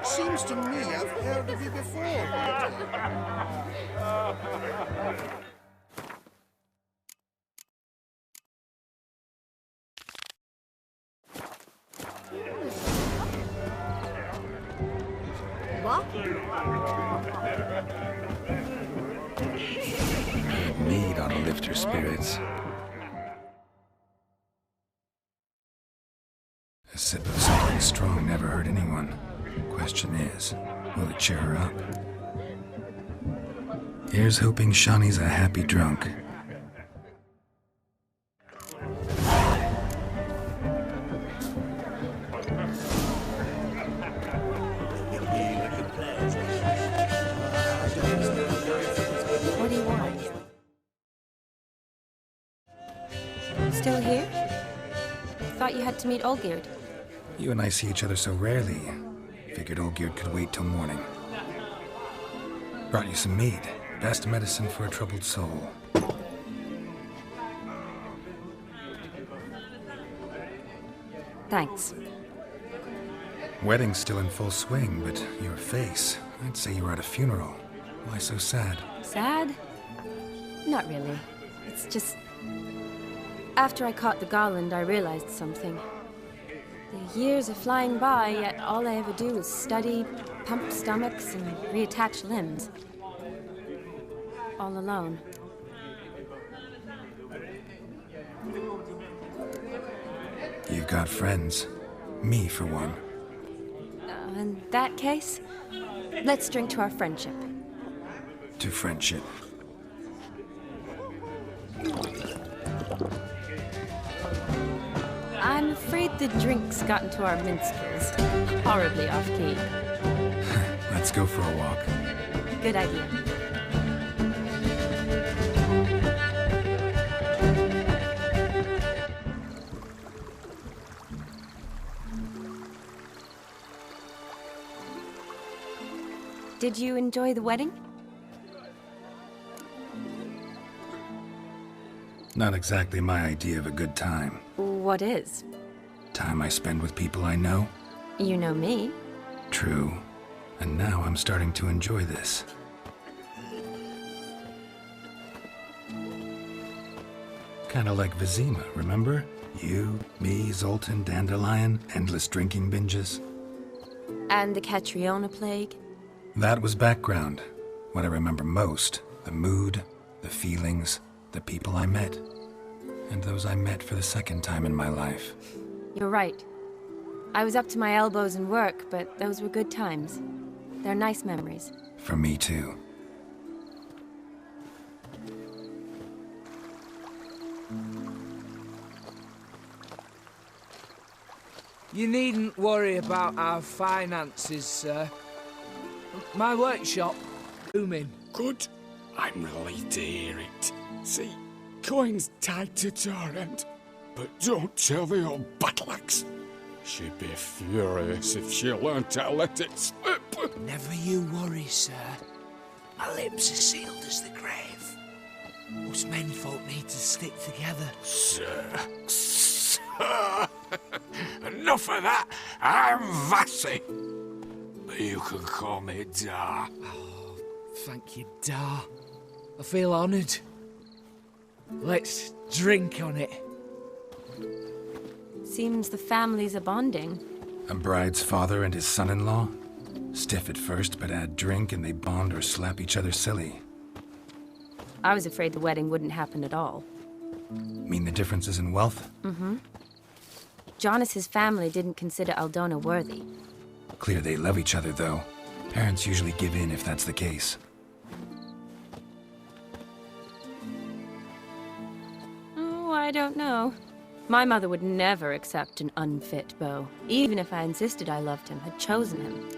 Seems to me I've heard of you before. What? Mead ought to lift your spirits. A sip of something strong never hurt anyone. Question is, will it cheer her up? Here's hoping Shawnee's a happy drunk. What do you want? Still here? Thought you had to meet Olgierd. You and I see each other so rarely. Figured Olgierd could wait till morning. Brought you some mead. Best medicine for a troubled soul. Thanks. Wedding's still in full swing, but your face, I'd say you were at a funeral. Why so sad? Sad? Not really. It's just... After I caught the garland, I realized something. The years are flying by, yet all I ever do is study, pump stomachs, and reattach limbs. All alone. You've got friends. Me, for one. In that case, let's drink to our friendship. To friendship. I'm afraid the drinks got into our minstrels. Horribly off-key. Let's go for a walk. Good idea. Did you enjoy the wedding? Not exactly my idea of a good time. What is? Time I spend with people I know. You know me. True. And now I'm starting to enjoy this. Kinda like Vizima, remember? You, me, Zoltan, Dandelion, endless drinking binges. And the Catriona plague? That was background. What I remember most, the mood, the feelings, the people I met. And those I met for the second time in my life. You're right. I was up to my elbows in work, but those were good times. They're nice memories. For me too. You needn't worry about our finances, sir. My workshop, booming. Good. I'm relieved to hear it. See, coin's tied to Torrent. But don't tell the old battle-axe. She'd be furious if she learned to let it slip. Never you worry, sir. My lips are sealed as the grave. Us menfolk need to stick together. Sir. Enough of that. I'm Vassy. You can call me Dar. Oh, thank you, Dar. I feel honoured. Let's drink on it. Seems the families are bonding. A bride's father and his son-in-law? Stiff at first, but add drink and they bond or slap each other silly. I was afraid the wedding wouldn't happen at all. Mean the differences in wealth? Mm-hmm. Jonas's family didn't consider Aldona worthy. Clear they love each other, though. Parents usually give in if that's the case. Oh, I don't know. My mother would never accept an unfit beau, even if I insisted I loved him, had chosen him.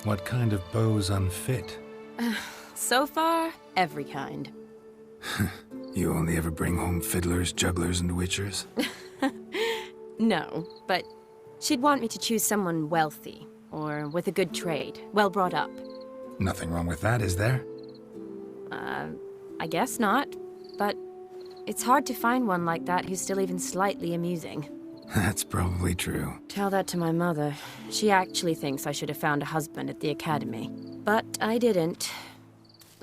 What kind of beau's unfit? So far, every kind. You only ever bring home fiddlers, jugglers, and witchers? No, but she'd want me to choose someone wealthy, or with a good trade, well brought up. Nothing wrong with that, is there? I guess not, but It's hard to find one like that who's still even slightly amusing. That's probably true. Tell that to my mother. She actually thinks I should have found a husband at the academy. But I didn't.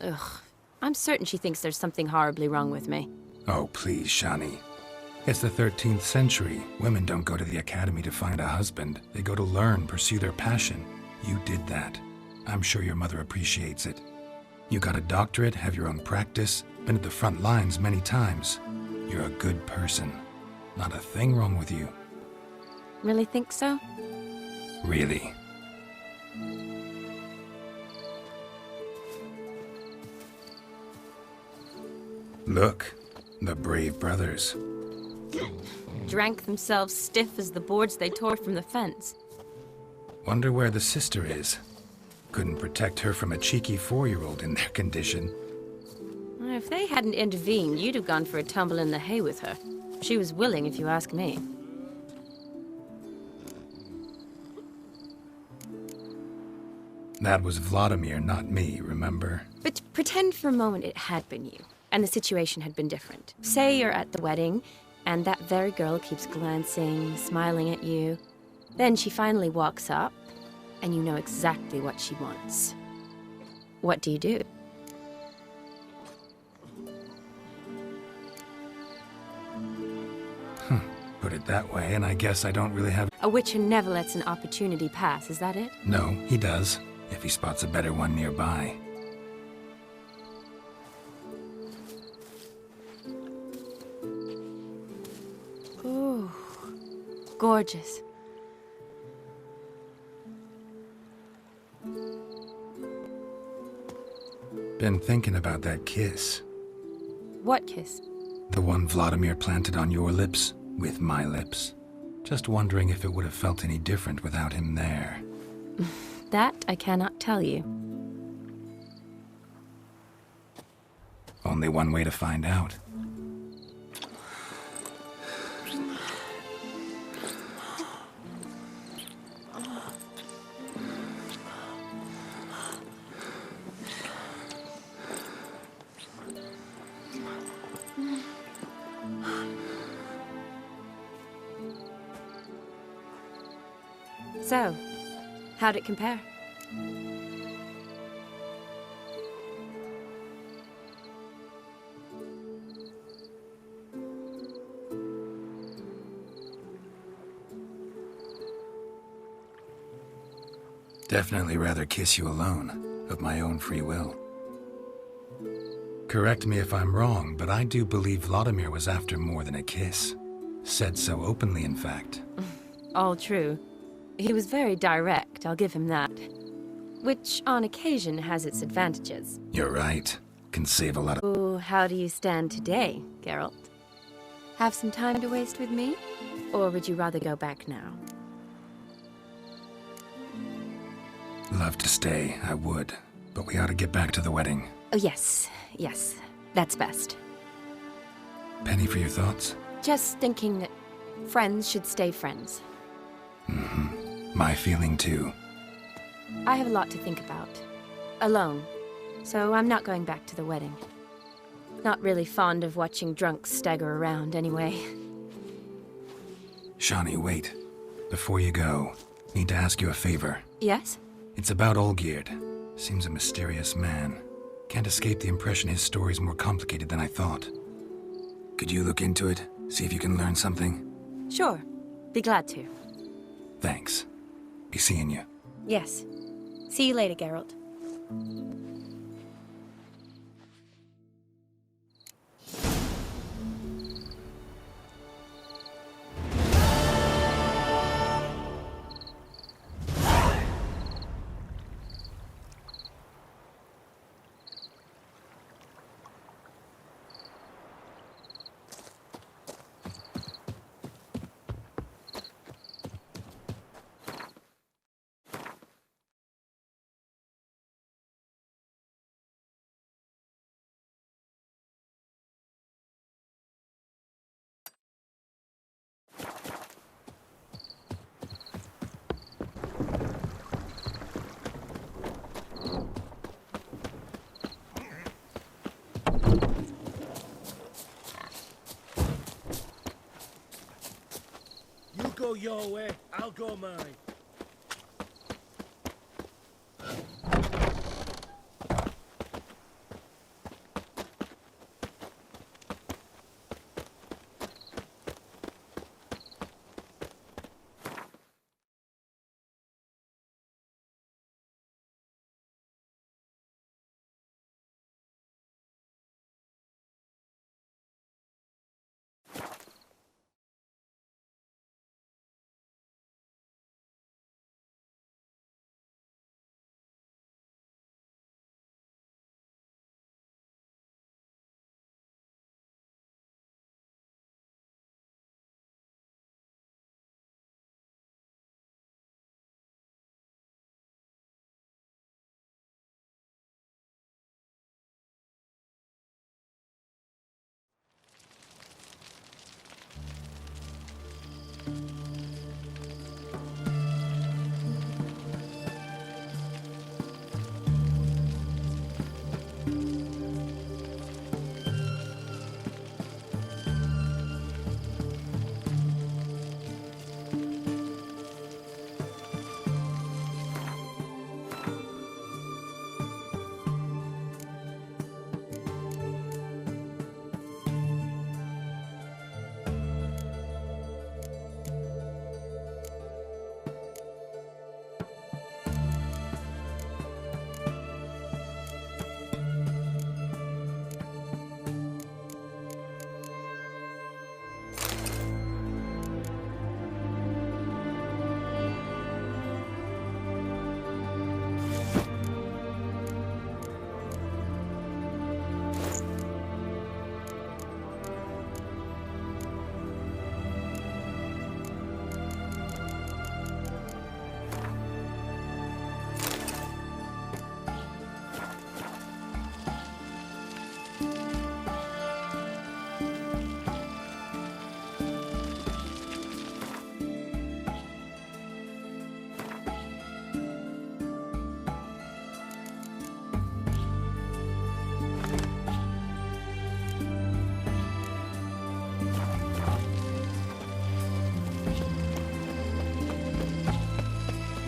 Ugh. I'm certain she thinks there's something horribly wrong with me. Oh, please, Shani. It's the 13th century. Women don't go to the academy to find a husband. They go to learn, pursue their passion. You did that. I'm sure your mother appreciates it. You got a doctorate, have your own practice, been at the front lines many times. You're a good person. Not a thing wrong with you. Really think so? Really. Look, the brave brothers. Drank themselves stiff as the boards they tore from the fence. Wonder where the sister is. Couldn't protect her from a cheeky 4-year-old in their condition. If they hadn't intervened, you'd have gone for a tumble in the hay with her. She was willing, if you ask me. That was Vladimir, not me, remember? But pretend for a moment it had been you, and the situation had been different. Say you're at the wedding, and that very girl keeps glancing, smiling at you. Then she finally walks up, and you know exactly what she wants. What do you do? Put it that way, and I guess I don't really have... A witcher never lets an opportunity pass, is that it? No, he does, if he spots a better one nearby. Ooh, gorgeous. Been thinking about that kiss. What kiss? The one Vladimir planted on your lips, with my lips. Just wondering if it would have felt any different without him there. That I cannot tell you. Only one way to find out. So, how'd it compare? Definitely rather kiss you alone, of my own free will. Correct me if I'm wrong, but I do believe Vladimir was after more than a kiss. Said so openly, in fact. All true. He was very direct, I'll give him that. Which, on occasion, has its advantages. You're right. Can save a lot of... Ooh, how do you stand today, Geralt? Have some time to waste with me? Or would you rather go back now? Love to stay, I would. But we ought to get back to the wedding. Oh, yes. That's best. Penny for your thoughts? Just thinking that friends should stay friends. My feeling too. I have a lot to think about. Alone. So I'm not going back to the wedding. Not really fond of watching drunks stagger around anyway. Shani, wait. Before you go, need to ask you a favor. Yes? It's about Olgierd. Seems a mysterious man. Can't escape the impression his story's more complicated than I thought. Could you look into it? See if you can learn something? Sure. Be glad to. Thanks. Be seeing you. Yes. See you later, Geralt. go your way, I'll go mine.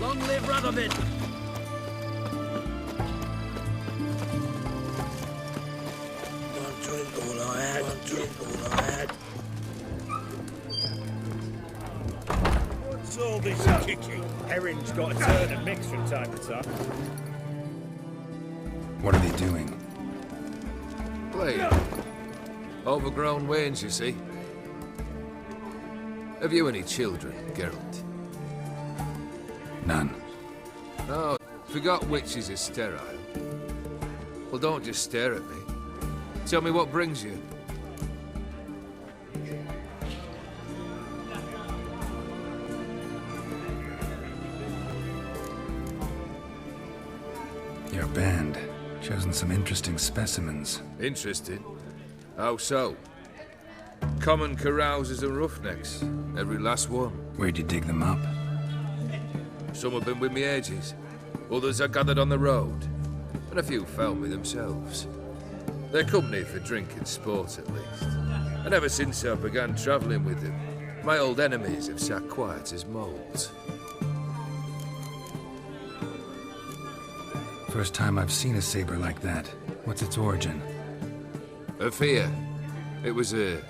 Long live Radovid! One drink all I had, one drink all I had. What's all this kicking? Herring's got a turn and mix from time to time. What are they doing? Playing. Overgrown wains, you see. Have you any children, Geralt? None. Oh, forgot witches are sterile. Well, don't just stare at me. Tell me what brings you. Your band. Chosen some interesting specimens. Interested? How so? Common carousers and roughnecks. Every last one. Where'd you dig them up? Some have been with me ages. Others I gathered on the road. And a few found me themselves. They're company for drink and sport, at least. And ever since I began travelling with them, my old enemies have sat quiet as moles. First time I've seen a saber like that. What's its origin? A fear. It was a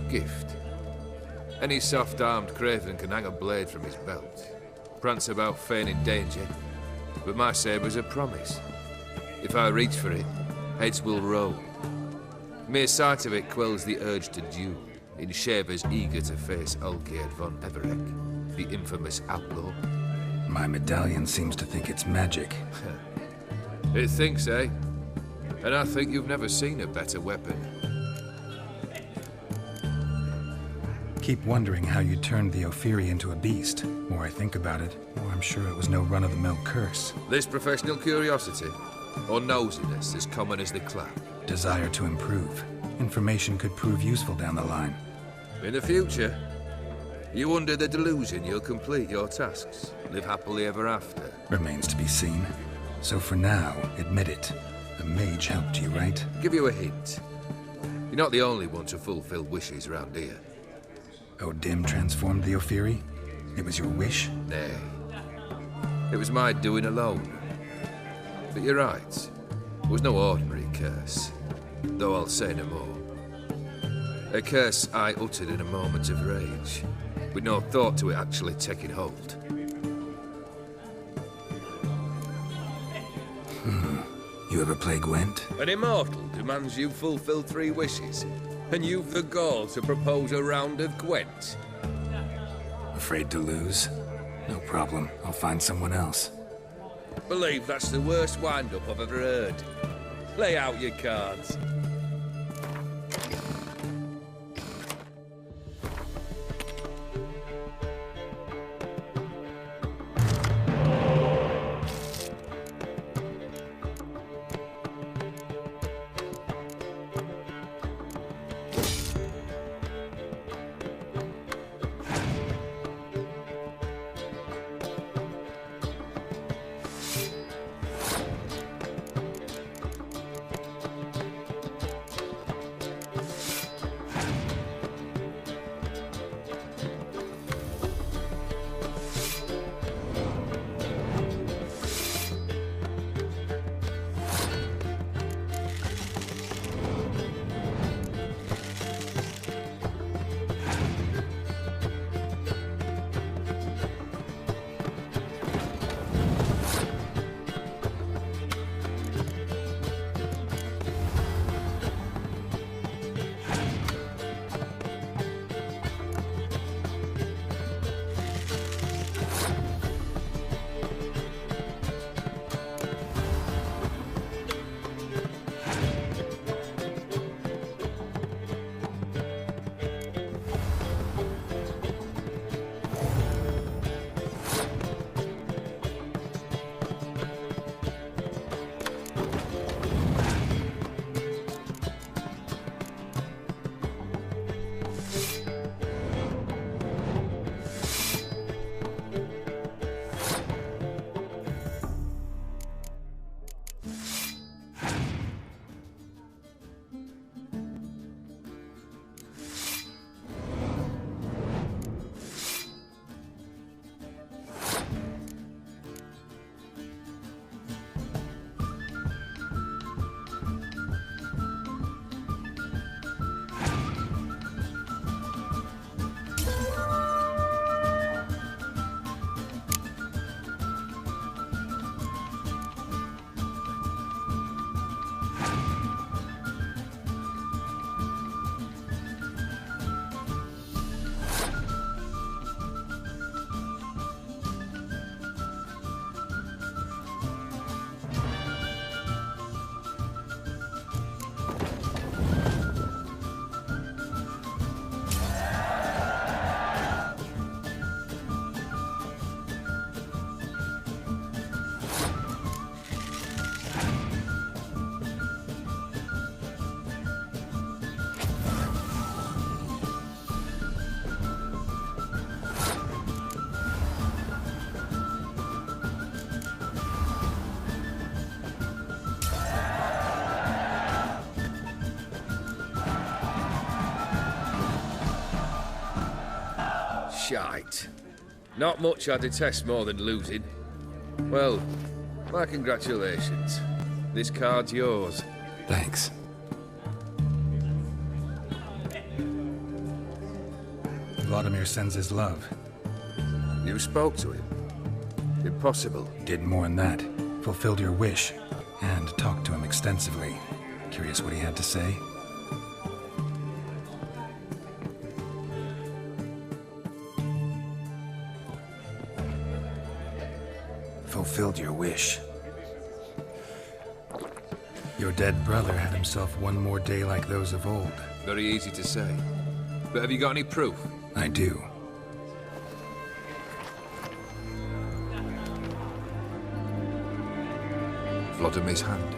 gift. Any soft-armed craven can hang a blade from his belt. Prance about feigning danger. But my saber's a promise. If I reach for it, heads will roll. Mere sight of it quells the urge to duel, in shavers eager to face Ulgeir von Everec, the infamous outlaw. My medallion seems to think it's magic. It thinks, eh? And I think you've never seen a better weapon. Keep wondering how you turned the Ophiri into a beast. More I think about it, more I'm sure it was no run-of-the-mill curse. This professional curiosity, or nosiness as common as the clap. Desire to improve. Information could prove useful down the line. In the future, you under the delusion you'll complete your tasks, live happily ever after. Remains to be seen. So for now, admit it. The mage helped you, right? Give you a hint. You're not the only one to fulfill wishes around here. O'Dim transformed the Ophiri? It was your wish? Nay. It was my doing alone. But you're right. It was no ordinary curse. Though I'll say no more. A curse I uttered in a moment of rage, with no thought to it actually taking hold. You ever play Gwent? An immortal demands you fulfill 3 wishes, and you've the gall to propose a round of Gwent. Afraid to lose? No problem. I'll find someone else. Believe that's the worst wind-up I've ever heard. Lay out your cards. Shite. Not much I detest more than losing. Well, my congratulations. This card's yours. Thanks. Vladimir sends his love. You spoke to him? Impossible. Did more than that. Fulfilled your wish. And talked to him extensively. Curious what he had to say? Fulfilled your wish. Your dead brother had himself one more day like those of old. Very easy to say. But have you got any proof? I do. Vladimir's hand.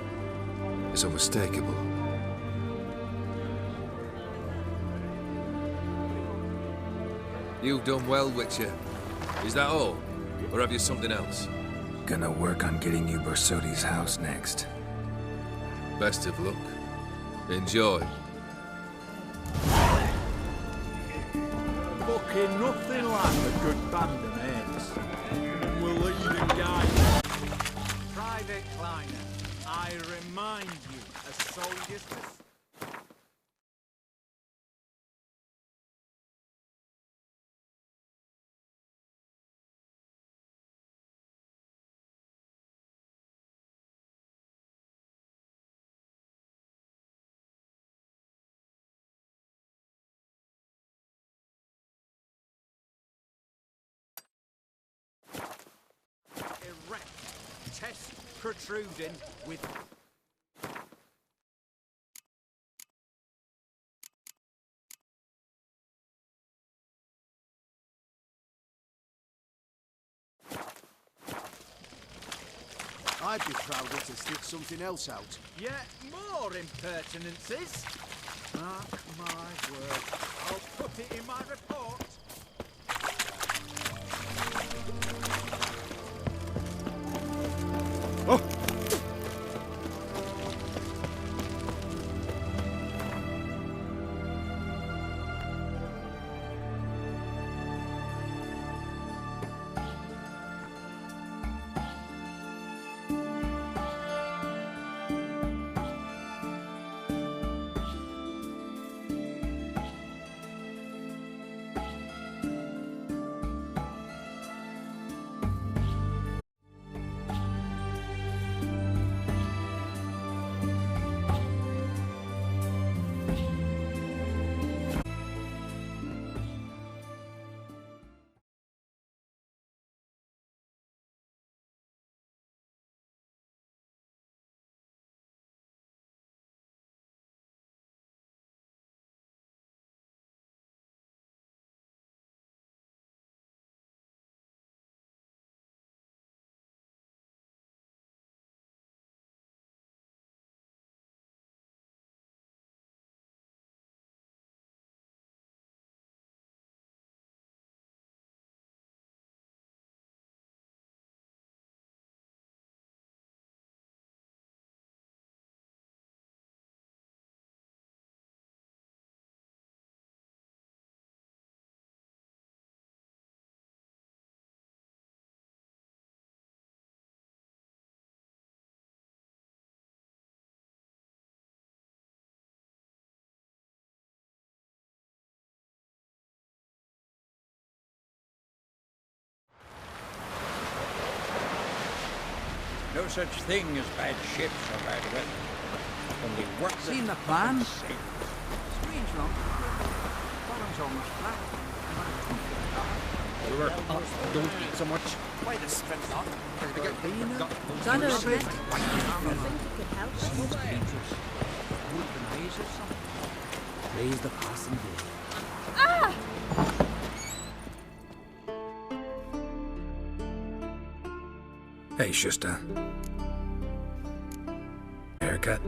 It's unmistakable. You've done well, Witcher. Is that all? Or have you something else? Gonna work on getting you Borsodi's house next. Best of luck. Enjoy. Fuck looking nothing like a good band of mates. We'll lead and guide. Private Kleiner, I remind you, as soldiers to... erect, chest protruding with... I'd be prouder to stick something else out. Yet more impertinences. Mark my word, I'll put it in my report. No such thing as bad ships or bad weather. Only work Seen the plan? Strange long. Bottom's almost flat. Don't eat so much. Why the sprint on? Thunder a bit. Raise the passing gate. Hey, Schuster. Haircut?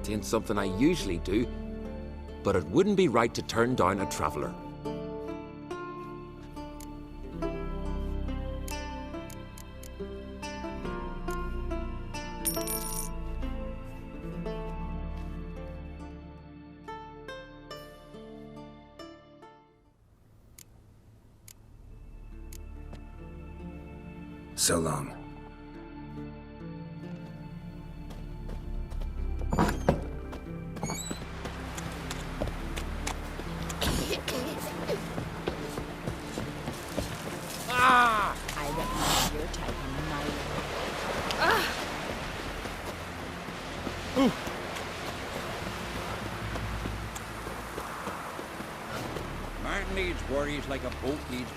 Ain't something I usually do, but it wouldn't be right to turn down a traveller. So long. I recognize your type in my Man needs worries like a boat needs